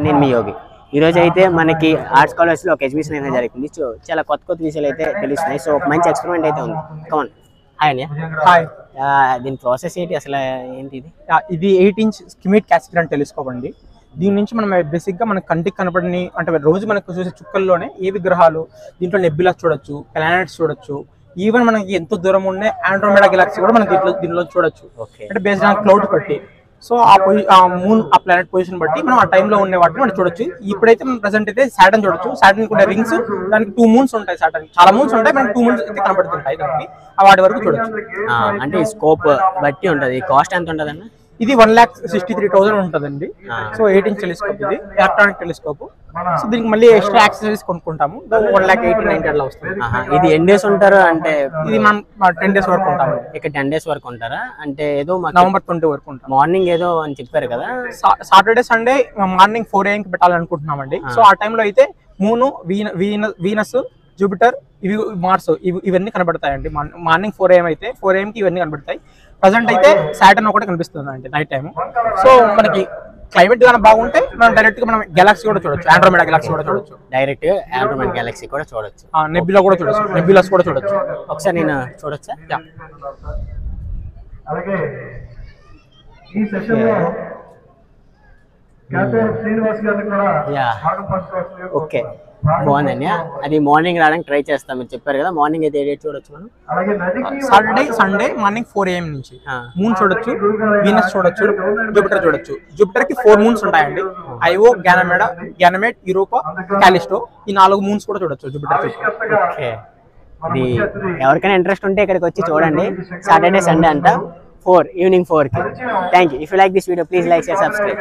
నేను మీ యోగి. ఈరోజు అయితే మనకి ఆర్ట్స్ కాలేజ్లో ఒక ఎగ్జిబిషన్ అయితే జరిగింది. సో చాలా కొత్త కొత్త విషయాలు అయితే తెలుస్తున్నాయి. సో ఒక మంచి ఎక్స్పెరిమెంట్ అయితే ఉంది. కమాన్. హాయ్ అన్నయ్య. హాయ్. దీని ప్రాసెస్ ఏంటి అసలు, ఏంటి ఇది? ఇది 8-inch స్కిమిట్ క్యాస్పిరాన్ టెలిస్కోప్ అండి. దీని నుంచి మనం బేసిక్గా మన కంటికి కనపడని అంటే రోజు మనకు చూసే చుక్కల్లోనే ఏ విగ్రహాలు, దీంట్లో నెబ్యులాస్ చూడొచ్చు, ప్లానెట్స్ చూడొచ్చు, ఈవెన్ మనకి ఎంతో దూరం ఉండే ఆండ్రోమెడా గెలాక్సీ కూడా మనం దీనిలో చూడొచ్చు. అంటే బేస్డ్ ఆన్ క్లౌడ్ బట్టి. సో ఆ మూన్ ఆ ప్లానెట్ పొజిషన్ బట్టి మనం ఆ టైంలో ఉండే వాటిని మనం చూడొచ్చు. ఇప్పుడైతే మనం ప్రెసెంట్ అయితే సాటర్న్ చూడొచ్చు. సాటర్న్ ఉండే రింగ్స్, దానికి 2 మూన్స్ ఉంటాయి. సాటర్న్ చాలా మూన్స్ ఉంటాయి, మనకి 2 మూన్స్ అయితే కనబడుతుంటాయి. దానికి వాటి వరకు చూడొచ్చు. అంటే ఈ స్కోప్ బట్టి ఉంటుంది. కాస్ట్ ఎంత ఉంటుంది అన్న? ఇది 1,63,000 ఉంటుందండి. సో 8-inch టెలిస్కోప్, ఇది ఎలక్ట్రానిక్ టెలిస్కోప్. సో దీనికి మళ్ళీ ఎక్స్ట్రా యాక్సెసరీస్ కొనుక్కుంటాము. 1,80,90 అట్లా వస్తుంది. ఇది ఎన్ని డేస్ ఉంటారు? అంటే ఇది మనం 10 days వరకు ఉంటాము. ఇక్కడ 10 days వరకు ఉంటారా? అంటే ఏదో November 20 వరకు ఉంటాం. మార్నింగ్ ఏదో అని చెప్పారు కదా, సాటర్డే సండే మార్నింగ్ 4 AM కి పెట్టాలనుకుంటున్నామండి. సో ఆ టైంలో అయితే మూను, వీనస్, జూపిటర్, ఇవి మార్స్, ఇవన్నీ కనబడతాయండి. మార్నింగ్ 4 AM అయితే 4 AM కి ఇవన్నీ కనబడతాయి. ప్రజెంట్ అయితే సాటర్న్ ఒకటి కనిపిస్తుంది అండి నైట్ టైం. సో మనకి క్లైమేట్ గానీ బాగుంటే మనం డైరెక్ట్ గా మనం గెలాక్సీ కూడా చూడొచ్చు, ఆండ్రోమెడా గెలాక్సీ కూడా చూడొచ్చు, డైరెక్ట్ ఆండ్రోమెడా గెలాక్సీ కూడా చూడొచ్చు, నెబ్యులా కూడా చూడొచ్చు, నెబ్యులాస్ కూడా చూడొచ్చు. ఒకసారి నేను చూడొచ్చా? అలాగే ఈ సెషన్ లో కెప్టెన్ శ్రీనివాస్ గారిని కూడా భాగం పంచుకోవచ్చు. ఓకే, బాగుందండి. అది మార్నింగ్ రావడానికి ట్రై చేస్తాం. మీరు చెప్పారు కదా మార్నింగ్ అయితే ఏ చూడొచ్చు మనం? సాటర్డే సండే మార్నింగ్ 4 AM నుంచి మూన్ చూడొచ్చు, వీనస్ చూడొచ్చు, జూపిటర్ చూడొచ్చు. జూపిటర్ కి 4 మూన్స్ ఉంటాయండి. ఐఓ, గ్యానమేడ్, యూరోపా, కాలిస్టో, ఈ 4 మూన్స్ కూడా చూడొచ్చు జూపిటర్. ఓకే, ఇది ఎవరికైనా ఇంట్రెస్ట్ ఉంటే ఇక్కడికి వచ్చి చూడండి. సాటర్డే సండే అంట, ఈవినింగ్ 4 కి. Thank you. If you like this video please like, share, subscribe.